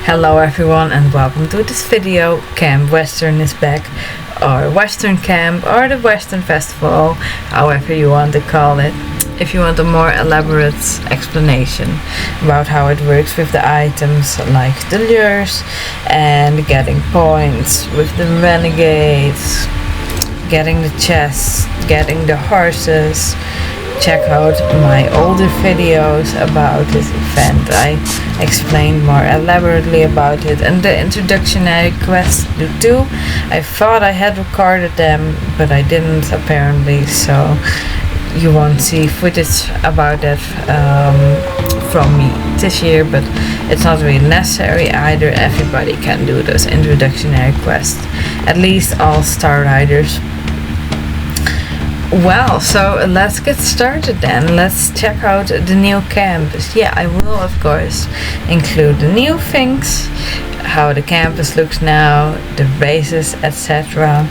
Hello everyone and welcome to this video. Camp Western is back, or Western Camp, or the Western Festival, however you want to call it. If you want a more elaborate explanation about how it works with the items like the lures and getting points with the renegades, getting the chests, getting the horses, check out my older videos about this event. I explained more elaborately about it, and the introductionary quests too. I thought I had recorded them, but I didn't apparently, so you won't see footage about that from me this year, but it's not really necessary either. Everybody can do those introductionary quests, at least all Star Riders. Well, so let's get started then. Let's check out the new campus. Yeah, I will of course include the new things, how the campus looks now, the races, etc.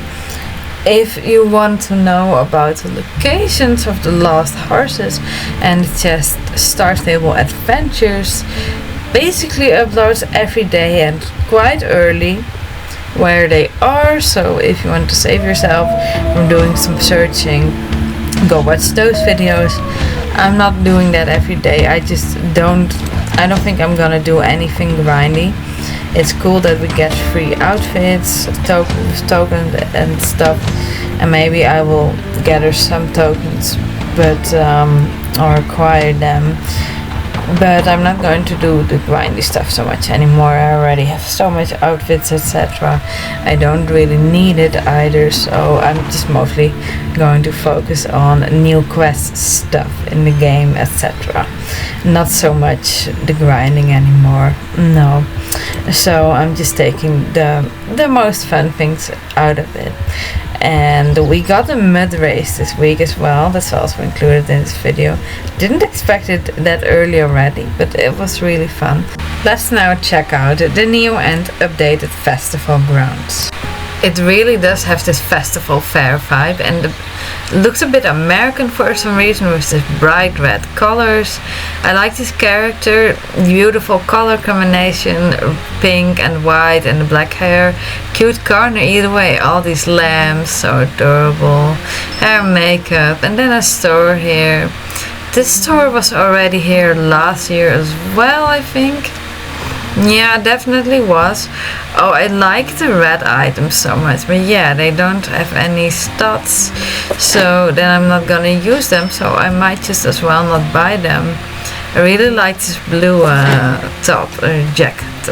If you want to know about the locations of the lost horses and just Star Stable Adventures, basically uploads every day and quite early where they are, so if you want to save yourself from doing some searching, go watch those videos. I'm not doing that every day. I don't think I'm gonna do anything grindy. It's cool that we get free outfits, tokens and stuff, and maybe I will gather some tokens, but or acquire them. But I'm not going to do the grindy stuff so much anymore. I already have so much outfits, etc. I don't really need it either, so I'm just mostly going to focus on new quest stuff in the game, etc. Not so much the grinding anymore, no. So I'm just taking the most fun things out of it. And we got a mud race this week as well. That's also included in this video. Didn't expect it that early already, but it was really fun. Let's now check out the new and updated festival grounds. It really does have this festival fair vibe, and it looks a bit American for some reason with this bright red colors. I like this character, beautiful color combination, pink and white and the black hair. Cute corner either way, all these lamps, so adorable. Hair, makeup, and then a store here. This store was already here last year as well, I think. Yeah, definitely was. Oh, I like the red items so much, but yeah, they don't have any stats, so then I'm not gonna use them, so I might just as well not buy them. I really like this blue top jacket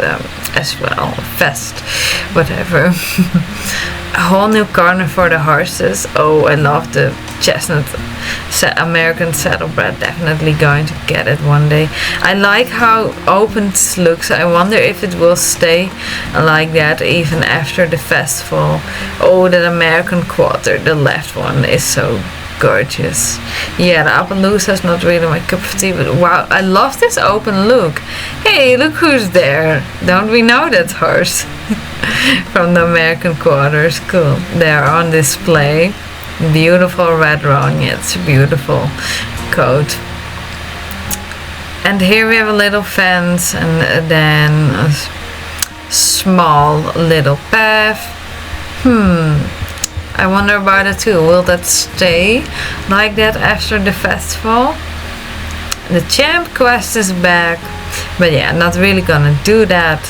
as well, vest, whatever. A whole new corner for the horses. Oh, I love the chestnut American saddlebred. Definitely going to get it one day. I like how open this looks. I wonder if it will stay like that even after the festival. Oh, that American quarter, the left one, is so gorgeous. Yeah, the Appaloosa is not really my cup of tea, but wow, I love this open look. Hey, look who's there. Don't we know that horse? From the American quarters. Cool. They're on display. Beautiful red roan. Yeah, it's a beautiful coat. And here we have a little fence, and then a small little path. I wonder about it too. Will that stay like that after the festival? The champ quest is back, but yeah, not really gonna do that.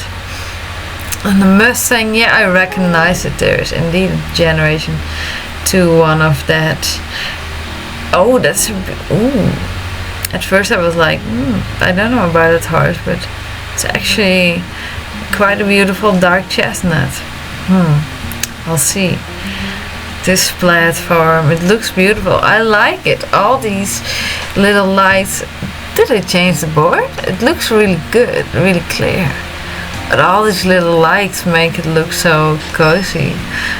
And the Mustang, yeah, I recognize it. There is indeed a Generation 2 one of that. Oh, that's ooh. At first I was like, I don't know about that horse, but it's actually quite a beautiful dark chestnut. I'll see. This platform, it looks beautiful. I like it. All these little lights. Did I change the board? It looks really good, really clear. But all these little lights make it look so cozy.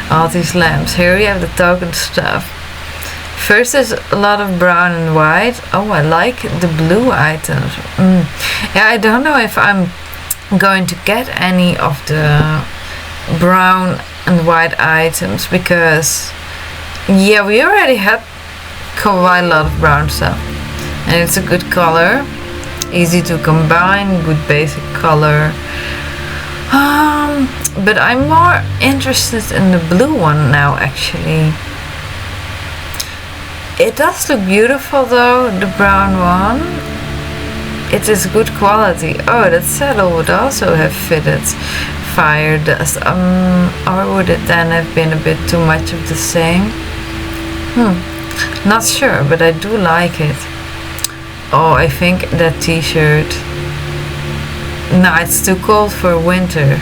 All these lamps. Here we have the token stuff. First there's a lot of brown and white. Oh, I like the blue items. Yeah, I don't know if I'm going to get any of the brown and white items, because yeah, we already had quite a lot of brown stuff, and it's a good color, easy to combine, good basic color. But I'm more interested in the blue one now, actually. It does look beautiful though, the brown one. It is good quality. Oh, that saddle would also have fitted fire dust. Or would it then have been a bit too much of the same? Not sure, but I do like it. Oh, I think that t-shirt. No, it's too cold for winter.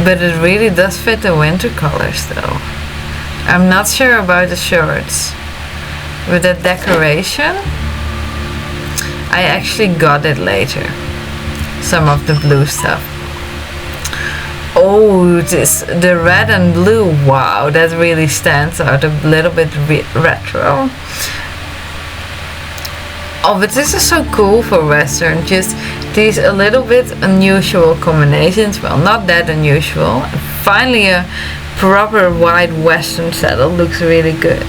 But it really does fit the winter colors though. I'm not sure about the shorts. With that decoration, I actually got it later. Some of the blue stuff. Oh, the red and blue. Wow, that really stands out a little bit retro. Oh, but this is so cool for Western. Just these a little bit unusual combinations. Well, not that unusual. Finally, a proper white Western saddle looks really good.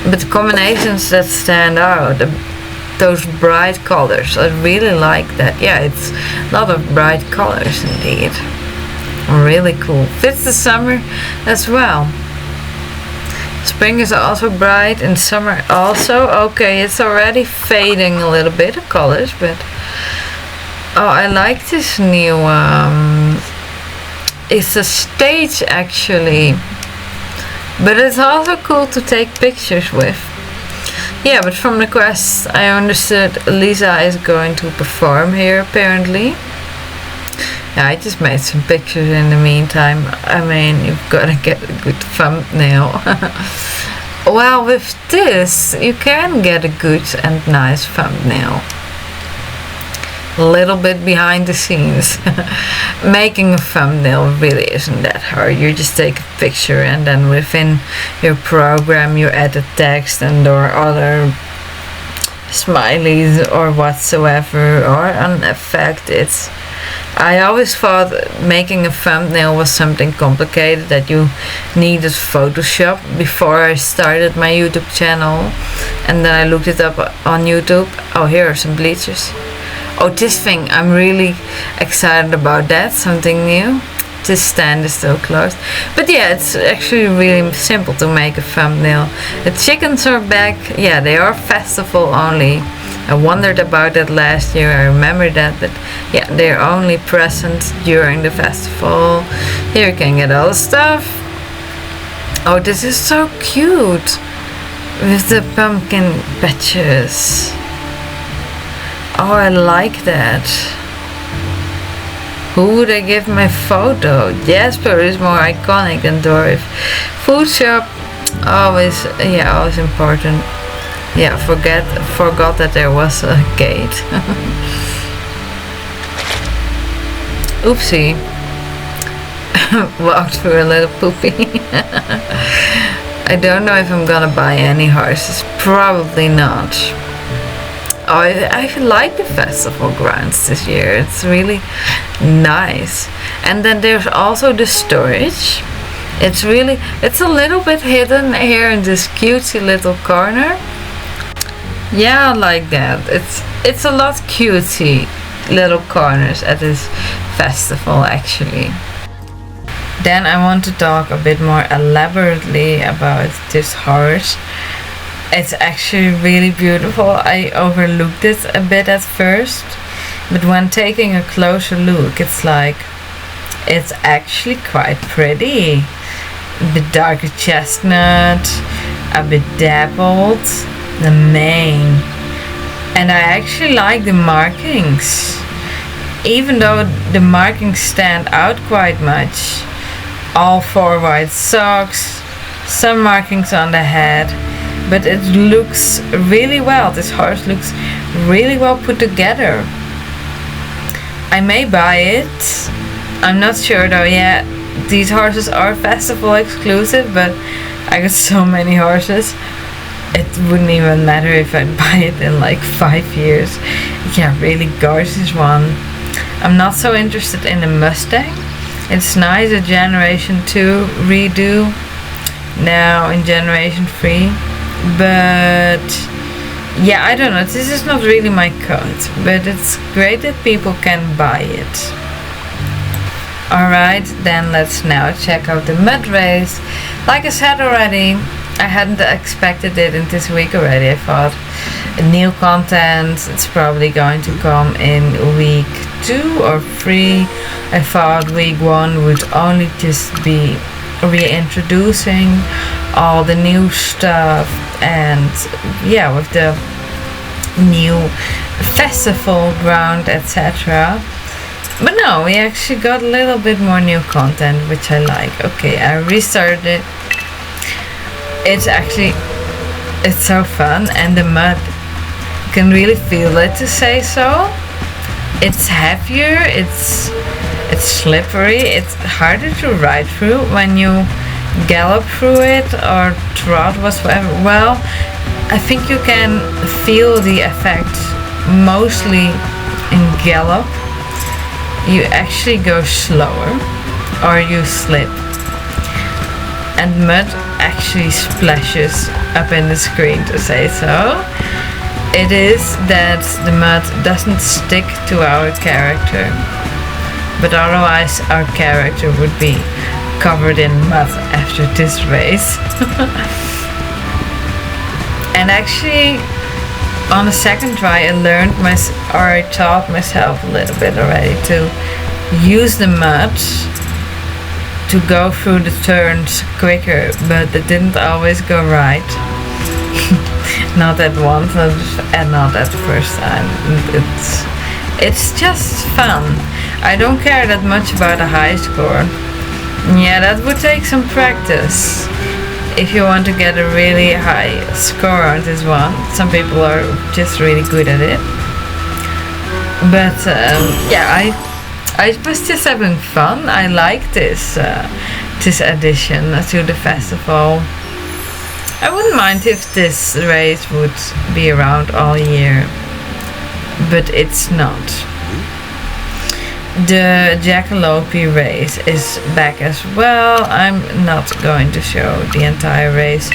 But the combinations that stand out, those bright colors, I really like that. Yeah, it's a lot of bright colors indeed. Really cool. Fits the summer as well. Spring is also bright and summer also. Okay, it's already fading a little bit of colors, but oh, I like this new it's a stage actually, but it's also cool to take pictures with. Yeah, but from the quest I understood Lisa is going to perform here apparently. Yeah, I just made some pictures in the meantime. I mean, you've got to get a good thumbnail. Well, with this, you can get a good and nice thumbnail. A little bit behind the scenes. Making a thumbnail really isn't that hard. You just take a picture and then within your program you add a text and or other smileys or whatsoever or an effect. I always thought making a thumbnail was something complicated, that you needed Photoshop before I started my YouTube channel, and then I looked it up on YouTube. Oh, here are some bleachers. Oh, this thing, I'm really excited about that, something new. This stand is still closed. But yeah, it's actually really simple to make a thumbnail. The chickens are back. Yeah, they are festival only. I wondered about that last year, I remember that, but yeah, they're only present during the festival. Here you can get all the stuff. Oh, this is so cute with the pumpkin patches. Oh, I like that. Who would I give my photo? Jasper is more iconic than Dorif. Food shop, always important. Yeah, forgot that there was a gate. Oopsie. Walked through a little poopy. I don't know if I'm gonna buy any horses. Probably not. Oh, I like the festival grounds this year. It's really nice. And then there's also the storage. It's a little bit hidden here in this cutesy little corner. Yeah, I like that. It's a lot cutesy little corners at this festival actually. Then I want to talk a bit more elaborately about this horse. It's actually really beautiful. I overlooked it a bit at first, but when taking a closer look, it's actually quite pretty. A bit darker chestnut, a bit dappled. The mane, and I actually like the markings, even though the markings stand out quite much. All 4 white socks, some markings on the head, but it looks really well. This horse looks really well put together. I may buy it. I'm not sure though yet. These horses are festival exclusive, but I got so many horses. It wouldn't even matter if I'd buy it in like 5 years. Yeah, really gorgeous one. I'm not so interested in the Mustang. It's nice, a generation 2 redo now in generation 3. But yeah, I don't know, this is not really my cut, but it's great that people can buy it. Alright, then let's now check out the mud race. Like I said already, I hadn't expected it in this week already. I thought new content, it's probably going to come in week 2 or 3. I thought week 1 would only just be reintroducing all the new stuff and yeah, with the new festival ground, etc. But no, we actually got a little bit more new content, which I like. Okay, I restarted it. It's so fun, and the mud, you can really feel it, to say so. It's heavier, it's slippery, it's harder to ride through when you gallop through it or trot whatsoever. Well, I think you can feel the effect mostly in gallop. You actually go slower or you slip, and mud actually splashes up in the screen, to say so. It is that the mud doesn't stick to our character, but otherwise our character would be covered in mud after this race. And actually on the second try I taught myself a little bit already to use the mud to go through the turns quicker, but it didn't always go right. Not at once and not at the first time. It's just fun. I don't care that much about a high score. Yeah, that would take some practice if you want to get a really high score on this one. Some people are just really good at it. But yeah, I was just having fun. I like this addition to the festival. I wouldn't mind if this race would be around all year, but it's not. The Jackalope race is back as well. I'm not going to show the entire race.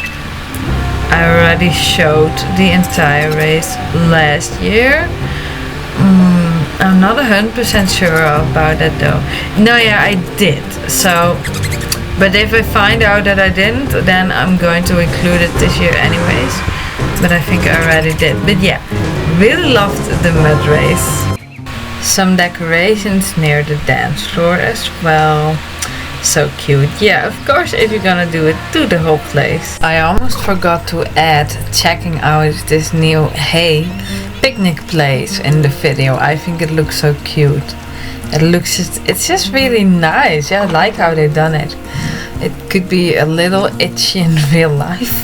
I already showed the entire race last year. I'm not 100% sure about that though. No, yeah, I did. So, but if I find out that I didn't, then I'm going to include it this year anyways. But I think I already did. But yeah, really loved the mud race. Some decorations near the dance floor as well. So cute. Yeah, of course, if you're gonna do it, do the whole place. I almost forgot to add checking out this new hay picnic place in the video. I think it looks so cute. It's just really nice. Yeah, I like how they done it. It could be a little itchy in real life.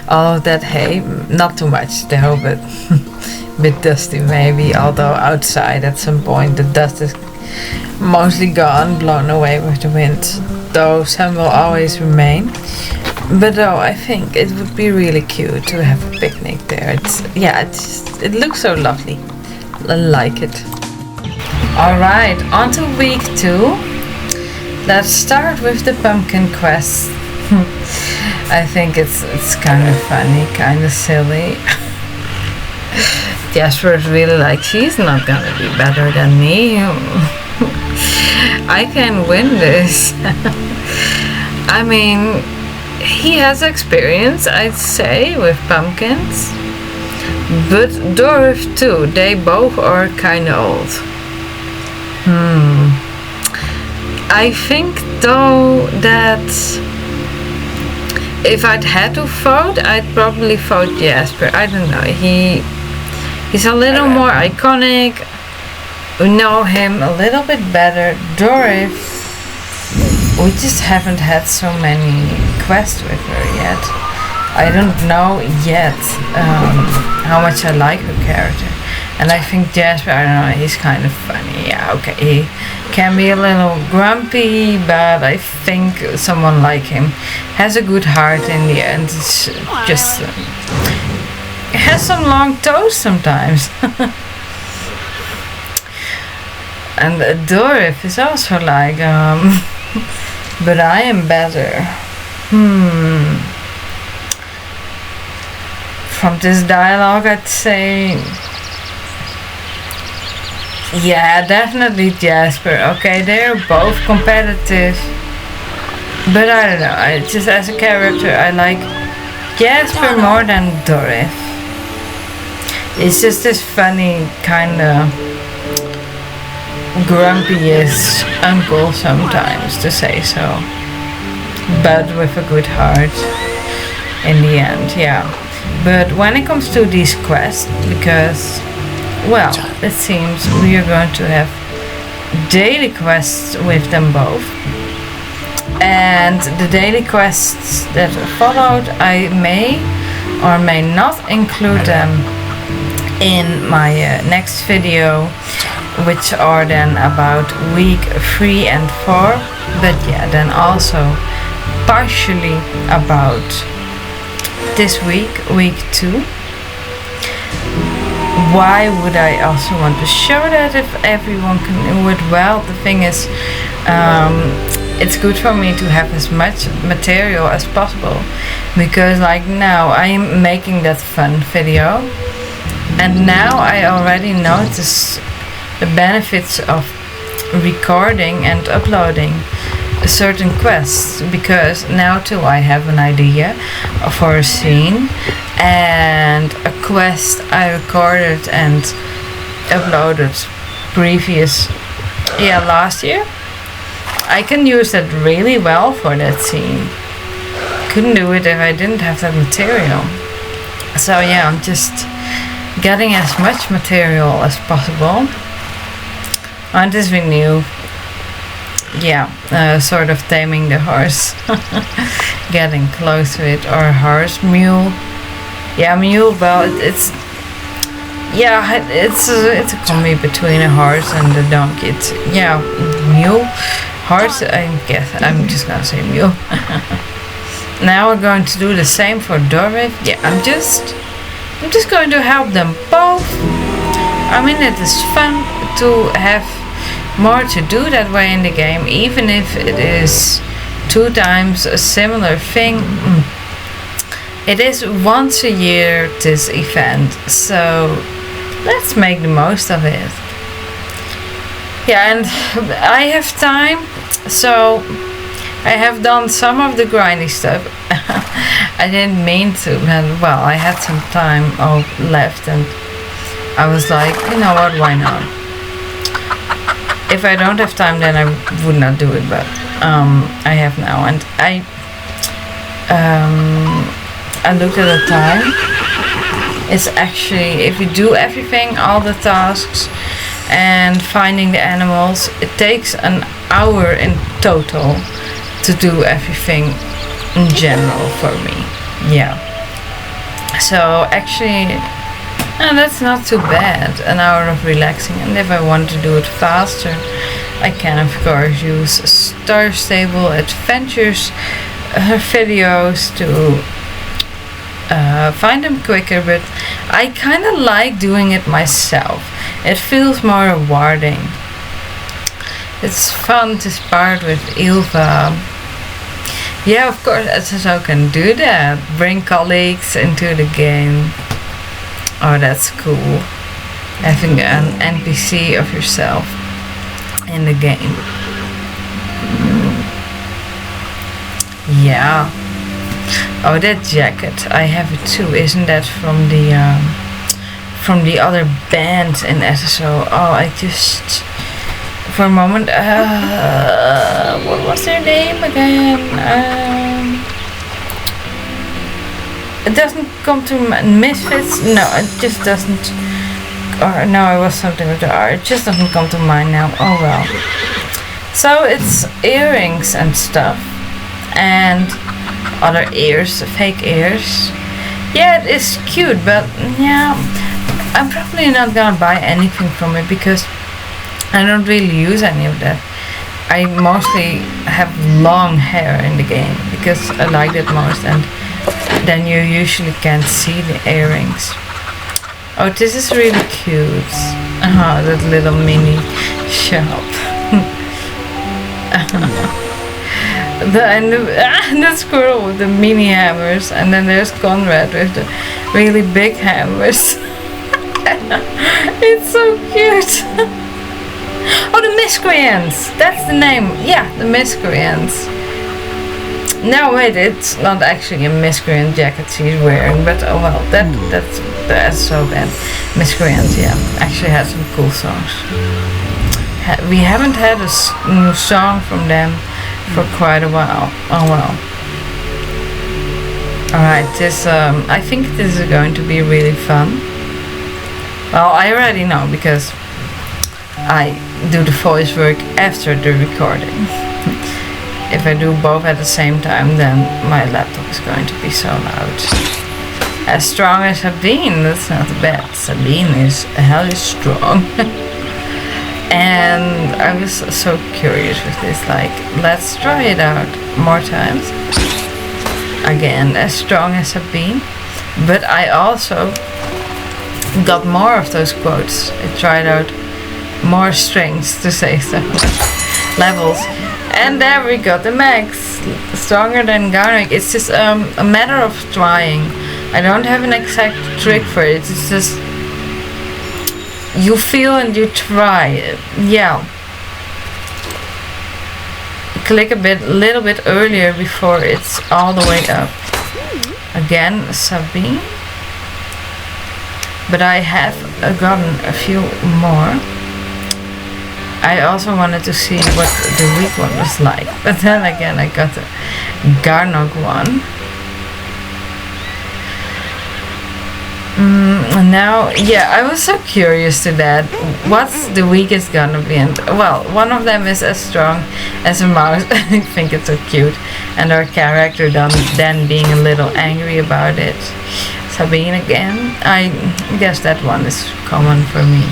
All of that hay, not too much though, but a bit dusty maybe. Although outside at some point the dust is mostly gone, blown away with the wind. Though some will always remain. But though I think it would be really cute to have a picnic there. It looks so lovely. I like it. Alright, on to week 2. Let's start with the pumpkin quest. I think it's kind of funny, kind of silly. Jasper is really like, she's not gonna be better than me. I can win this. I mean, he has experience, I'd say, with pumpkins. But Dorif too, they both are kinda old. I think though that if I'd had to vote, I'd probably vote Jasper. I don't know, he's a little more iconic. We know him a little bit better. Dorif, we just haven't had so many quests with her yet. I don't know yet how much I like her character. And I think Jasper, I don't know, he's kind of funny. Yeah, okay, he can be a little grumpy, but I think someone like him has a good heart in the end. It's just has some long toes sometimes. And Dorif is also like, but I am better. From this dialogue, I'd say Yeah, definitely Jasper. Okay, they're both competitive. But I don't know, just as a character I like Jasper more than Dorif. It's just this funny kinda grumpiest uncle sometimes, to say so. But with a good heart in the end, yeah. But when it comes to these quests, because, well, it seems we are going to have daily quests with them both. And the daily quests that followed, I may or may not include them in my next video, which are then about week 3 and 4. But yeah, then also partially about this week, week 2. Why would I also want to show that if everyone can do it? Well, the thing is, it's good for me to have as much material as possible, because like now I'm making that fun video, and now I already notice the benefits of recording and uploading certain quests, because now too I have an idea for a scene and a quest I recorded and uploaded last year. I can use that really well for that scene. Couldn't do it if I didn't have that material. So yeah, I'm just getting as much material as possible. And this we knew. Yeah, sort of taming the horse. Getting close to it. Or horse, mule. Yeah, mule, well, it's a combi between a horse and a donkey. It's, yeah, mule. Horse, I guess, I'm just gonna say mule. Now we're going to do the same for Dorif. Yeah, I'm just going to help them both. I mean, it is fun to have more to do that way in the game, even if it is 2 times a similar thing. It is once a year, this event, so let's make the most of it. Yeah, and I have time, so I have done some of the grindy stuff. I didn't mean to, but well, I had some time left, and I was like, you know what, why not? If I don't have time, then I would not do it, but I have now, and I looked at the time. It's actually, if you do everything, all the tasks and finding the animals, it takes an hour in total to do everything in general for me. Yeah, so actually that's not too bad, an hour of relaxing. And if I want to do it faster, I can of course use StarStable Adventures videos to find them quicker, but I kind of like doing it myself. It feels more rewarding. It's fun to spar with Ylva. Yeah, of course SSO can do that. Bring colleagues into the game. Oh, that's cool. Having an NPC of yourself in the game. Yeah. Oh, that jacket, I have it too. Isn't that from the other band in SSO? Oh, I just, for a moment, what was their name again? It doesn't come to Misfits. No, it just doesn't. Or no, it was something with the R. It just doesn't come to mind now. Oh well. So it's earrings and stuff, and other ears, fake ears. Yeah, it is cute, but yeah, I'm probably not gonna buy anything from it because I don't really use any of that. I mostly have long hair in the game because I like it most, and then you usually can't see the earrings. Oh, this is really cute. Oh, that little mini shop. The squirrel with the mini hammers, and then there's Conrad with the really big hammers. It's so cute. Oh, the Miscreants! That's the name. Yeah, the Miscreants. No, wait, it's not actually a Miscreant jacket she's wearing, but oh well, that's the SSO band. Miscreant, yeah, actually had some cool songs. We haven't had a new song from them for quite a while. Oh well. Alright, this, I think this is going to be really fun. Well, I already know because I do the voice work after the recording. If I do both at the same time, then my laptop is going to be so loud. As strong as Sabine, that's not bad. Sabine is hell strong. And I was so curious with this, like, let's try it out more times. Again, as strong as Sabine. But I also got more of those quotes. I tried out more strings, to say so. Levels. And there we got the max. Stronger than Garnick. It's just a matter of trying. I don't have an exact trick for it. It's just you feel and you try. Yeah. Click a little bit earlier before it's all the way up. Again, Sabine. But I have gotten a few more. I also wanted to see what the weak one was like, but then again I got the Garnog one. Now, yeah, I was so curious to that. What's the weakest gonna be? And well, one of them is as strong as a mouse. I think it's so cute, and our character then being a little angry about it. Sabine again. I guess that one is common for me.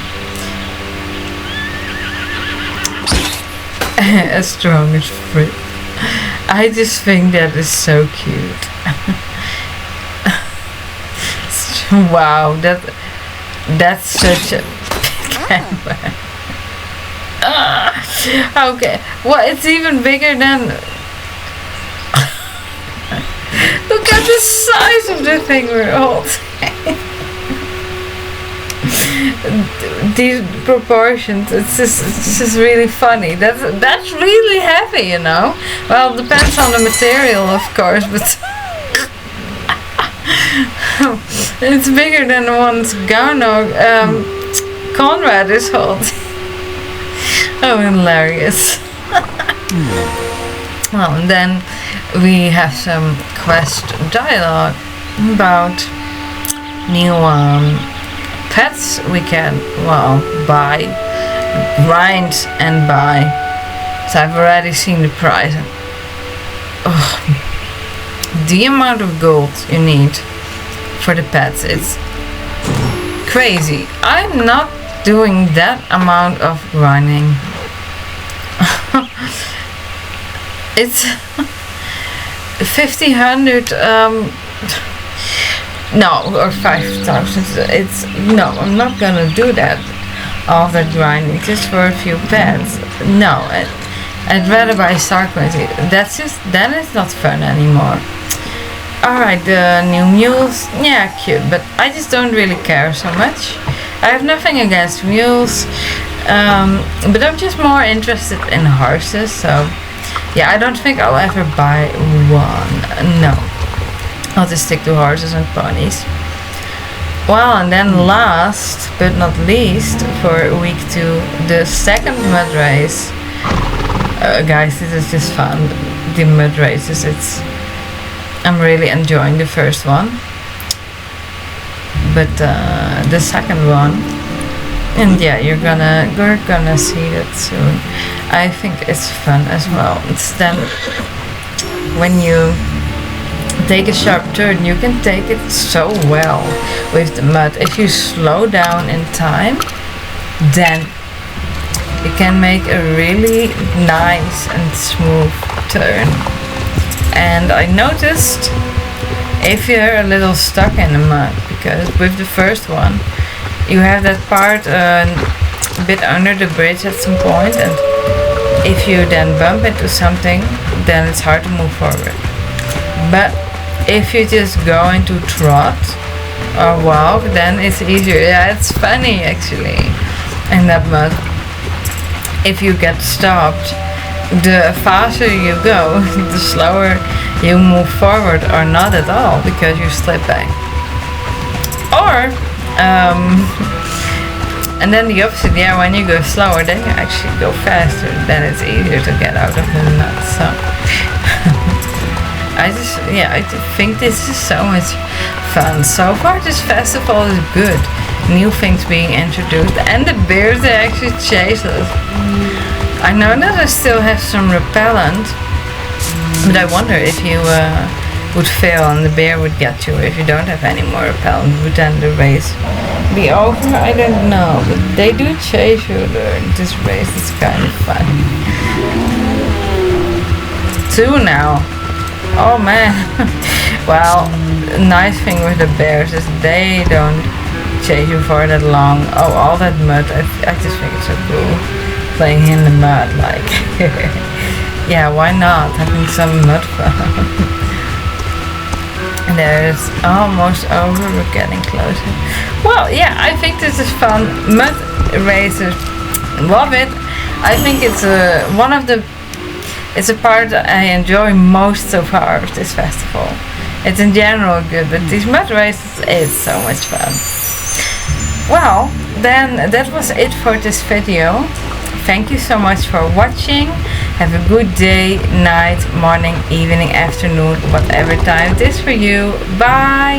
As strong as Frit. I just think that is so cute. Wow, that's such a camera. Okay, well, it's even bigger than. Look at the size of the thing we're holding. These proportions, it's just really funny. That's really heavy, you know. Well, it depends on the material, of course, but it's bigger than the ones Garnog Conrad is holding. Oh, hilarious. Well, and then we have some quest dialogue about new pets we can, well, buy, grind and buy. So I've already seen the price. The amount of gold you need for the pets, it's crazy. I'm not doing that amount of grinding. It's 1,500 no, or 5,000. It's no, I'm not gonna do that. All that grinding just for a few pets. No, I'd rather buy star coins. Then it's not fun anymore. Alright, the new mules, yeah, cute, but I just don't really care so much. I have nothing against mules, but I'm just more interested in horses. So yeah, I don't think I'll ever buy one. No. I'll just stick to horses and ponies. Well, and then last but not least, for week 2, the second mud race. Guys, this is just fun. The mud races, I'm really enjoying the first one. But the second one, and yeah, we're gonna see that soon. I think it's fun as well. It's then when you take a sharp turn, you can take it so well with the mud. If you slow down in time, then you can make a really nice and smooth turn. And I noticed if you're a little stuck in the mud, because with the first one you have that part a bit under the bridge at some point, and if you then bump into something, then it's hard to move forward. But if you just go into trot or walk, then it's easier. Yeah, it's funny actually in that mud. if you get stopped, the faster you go, the slower you move forward, or not at all, because you're slipping. Or and then the opposite, yeah, when you go slower, then you actually go faster. Then it's easier to get out of the nut. So I think this is so much fun. So far, this festival is good. New things being introduced, and the bears, they actually chase us. I know that I still have some repellent, but I wonder if you would fail and the bear would get you. If you don't have any more repellent, would then the race be over? I don't know, but they do chase you during this race. It's kind of fun. 2 now. Oh man. Well, the nice thing with the bears is they don't chase you for that long. Oh, all that mud. I just think it's so cool playing in the mud, like. Yeah, why not? Having some mud fun. There's almost over, we're getting closer. Well, yeah, I think this is fun. Mud races, love it. I think it's it's a part that I enjoy most so far of this festival. It's in general good, but these mud races is so much fun. Well, then that was it for this video. Thank you so much for watching. Have a good day, night, morning, evening, afternoon, whatever time it is for you. Bye!